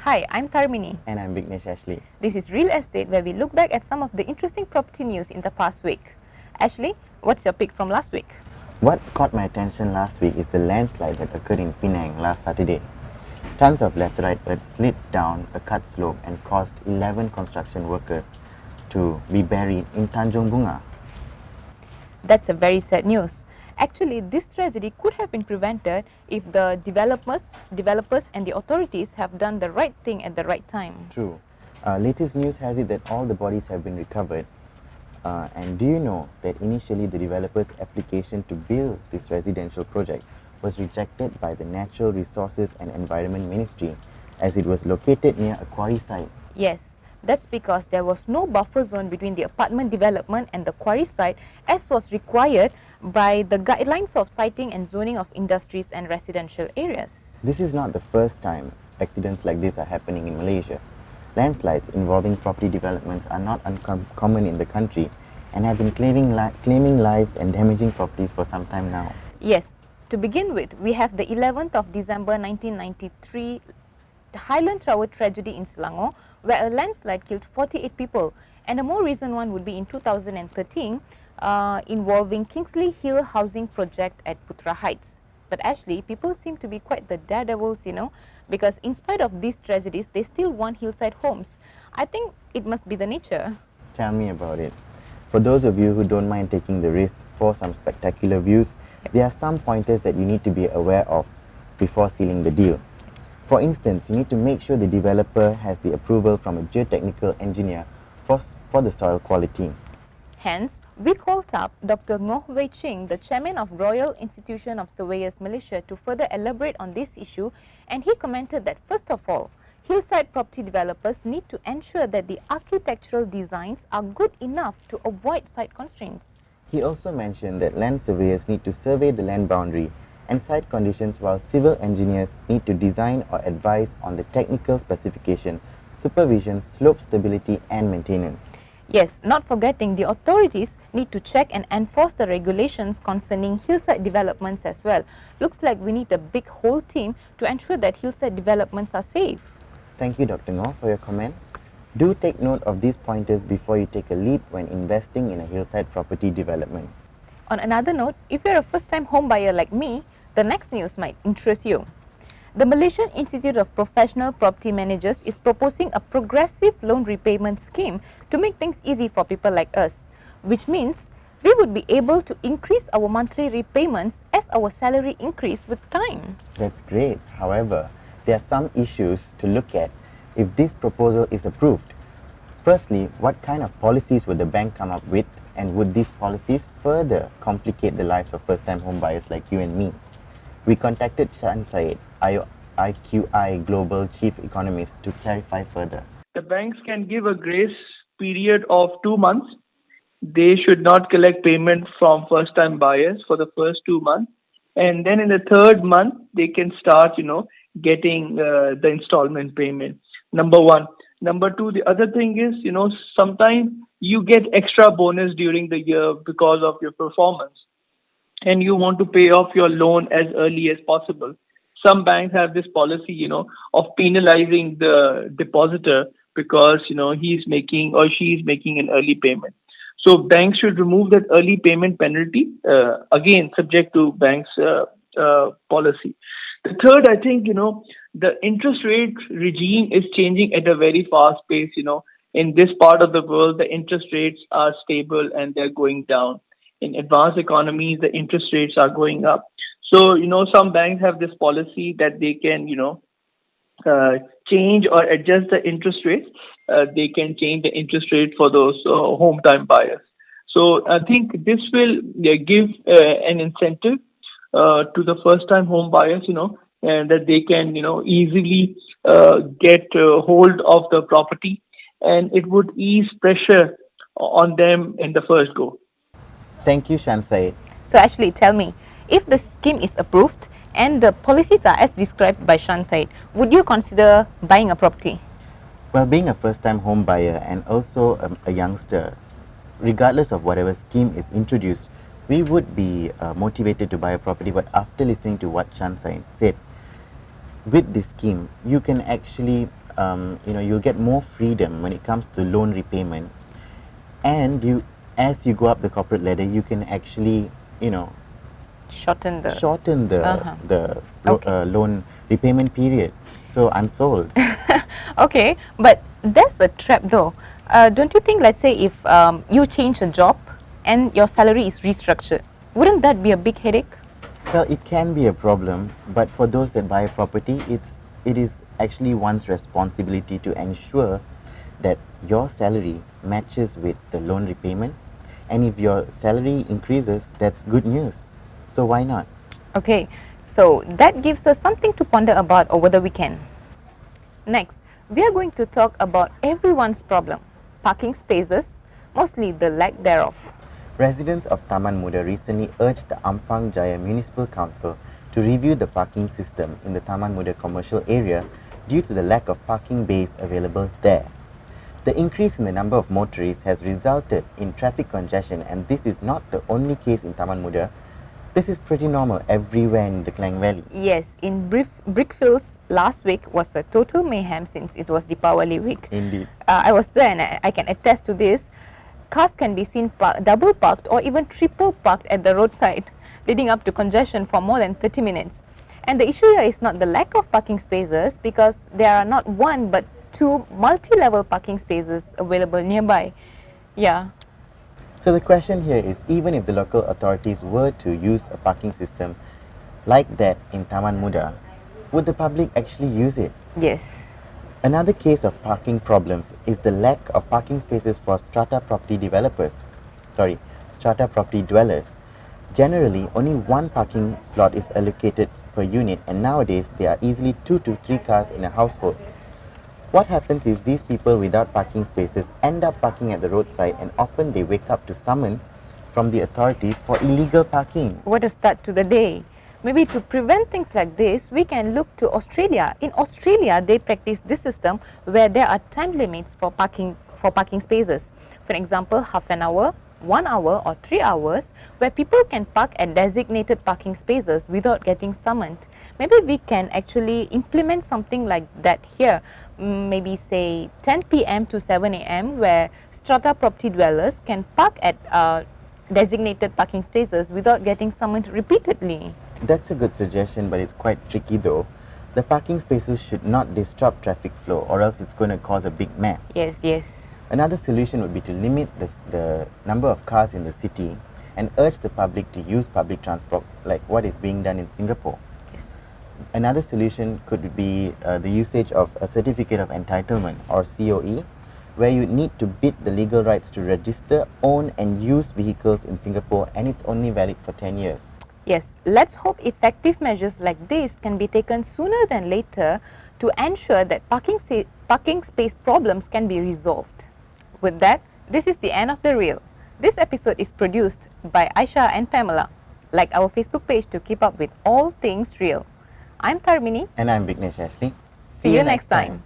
Hi, I'm Tharmini. And I'm Vignesh Ashley. This is Real Estate, where we look back at some of the interesting property news in the past week. Ashley, what's your pick from last week? What caught my attention last week is the landslide that occurred in Penang last Saturday. Tons of laterite earth slid down a cut slope and caused 11 construction workers to be buried in Tanjung Bunga. That's a very sad news. Actually, this tragedy could have been prevented if the developers and the authorities have done the right thing at the right time. True. Latest news has it that all the bodies have been recovered. And do you know that initially the developer's application to build this residential project was rejected by the Natural Resources and Environment Ministry as it was located near a quarry site? Yes, that's because there was no buffer zone between the apartment development and the quarry site, as was required by the guidelines of siting and zoning of industries and residential areas. This is not the first time accidents like this are happening in Malaysia. Landslides involving property developments are not uncommon in the country and have been claiming lives and damaging properties for some time now. Yes, to begin with, we have the 11th of December 1993 the Highland Tower tragedy in Selangor, where a landslide killed 48 people, and a more recent one would be in 2013 involving Kingsley Hill housing project at Putra Heights. But actually, people seem to be quite the daredevils, because in spite of these tragedies, they still want hillside homes. I think it must be the nature. Tell me about it. For those of you who don't mind taking the risk for some spectacular views, there are some pointers that you need to be aware of before sealing the deal. For instance, you need to make sure the developer has the approval from a geotechnical engineer for the soil quality. Hence, we called up Dr. Ngoh Ching, the chairman of Royal Institution of Surveyors Malaysia, to further elaborate on this issue, and he commented that first of all, hillside property developers need to ensure that the architectural designs are good enough to avoid site constraints. He also mentioned that land surveyors need to survey the land boundary and site conditions, while civil engineers need to design or advise on the technical specification, supervision, slope stability and maintenance. Yes, not forgetting the authorities need to check and enforce the regulations concerning hillside developments as well. Looks like we need a big whole team to ensure that hillside developments are safe. Thank you, Dr. Ngoh, for your comment. Do take note of these pointers before you take a leap when investing in a hillside property development. On another note, if you're a first-time home buyer like me, the next news might interest you. The Malaysian Institute of Professional Property Managers is proposing a progressive loan repayment scheme to make things easy for people like us, which means we would be able to increase our monthly repayments as our salary increase with time. That's great. However, there are some issues to look at if this proposal is approved. Firstly, what kind of policies would the bank come up with, and would these policies further complicate the lives of first-time home buyers like you and me? We contacted Shan, IQI Global Chief Economist, to clarify further. The banks can give a grace period of 2 months. They should not collect payment from first-time buyers for the first 2 months. And then in the third month, they can start, getting the installment payment. Number one. Number two, the other thing is, sometimes you get extra bonus during the year because of your performance, and you want to pay off your loan as early as possible. Some banks have this policy, of penalizing the depositor because, he's making or she's making an early payment. So banks should remove that early payment penalty, again, subject to banks' policy. The third, I think, the interest rate regime is changing at a very fast pace. In this part of the world, the interest rates are stable and they're going down. In advanced economies, the interest rates are going up. So, some banks have this policy that they can, change or adjust the interest rates. They can change the interest rate for those home time buyers. So I think this will give an incentive to the first time home buyers, and that they can, easily get hold of the property, and it would ease pressure on them in the first go. Thank you, Shan Saeed. So actually, tell me, if the scheme is approved and the policies are as described by Shan Saeed, would you consider buying a property? Well, being a first-time home buyer and also a youngster, regardless of whatever scheme is introduced, we would be motivated to buy a property. But after listening to what Shan Saeed said, with this scheme, you can actually you'll get more freedom when it comes to loan repayment, and as you go up the corporate ladder, you can actually, Shorten the. shorten the Okay. loan repayment period. So I'm sold. Okay, but there's a trap though. Don't you think, let's say, if you change a job and your salary is restructured, wouldn't that be a big headache? Well, it can be a problem, but for those that buy a property, it is actually one's responsibility to ensure that your salary matches with the loan repayment. And if your salary increases, that's good news. So why not? Okay, so that gives us something to ponder about over the weekend. Next, we are going to talk about everyone's problem, parking spaces, mostly the lack thereof. Residents of Taman Muda recently urged the Ampang Jaya Municipal Council to review the parking system in the Taman Muda commercial area due to the lack of parking bays available there. The increase in the number of motorists has resulted in traffic congestion, and this is not the only case in Taman Muda. This is pretty normal everywhere in the Klang Valley. Yes, in Brickfields last week was a total mayhem since it was Deepawali week. Indeed. I was there and I can attest to this. Cars can be seen double parked or even triple parked at the roadside, leading up to congestion for more than 30 minutes. And the issue here is not the lack of parking spaces, because there are not one but two multi-level parking spaces available nearby. Yeah. So the question here is, even if the local authorities were to use a parking system like that in Taman Muda, would the public actually use it? Yes. Another case of parking problems is the lack of parking spaces for strata property dwellers. Generally, only one parking slot is allocated per unit, and nowadays there are easily 2 to 3 cars in a household. What happens is these people without parking spaces end up parking at the roadside, and often they wake up to summons from the authority for illegal parking. What a start to the day. Maybe to prevent things like this, we can look to Australia. In Australia, they practice this system where there are time limits for parking spaces. For example, half an hour, 1 hour or 3 hours, where people can park at designated parking spaces without getting summoned. Maybe we can actually implement something like that here. Maybe say 10 p.m. to 7 a.m. where strata property dwellers can park at designated parking spaces without getting summoned repeatedly. That's a good suggestion, but it's quite tricky though. The parking spaces should not disrupt traffic flow, or else it's going to cause a big mess. Yes, yes. Another solution would be to limit the number of cars in the city and urge the public to use public transport, like what is being done in Singapore. Yes. Another solution could be the usage of a certificate of entitlement, or COE, where you need to bid the legal rights to register, own and use vehicles in Singapore, and it's only valid for 10 years. Yes, let's hope effective measures like this can be taken sooner than later to ensure that parking space problems can be resolved. With that, this is the end of the reel. This episode is produced by Aisha and Pamela. Like our Facebook page to keep up with all things real. I'm Tharmini. And I'm Vignesh Ashley. See you next time.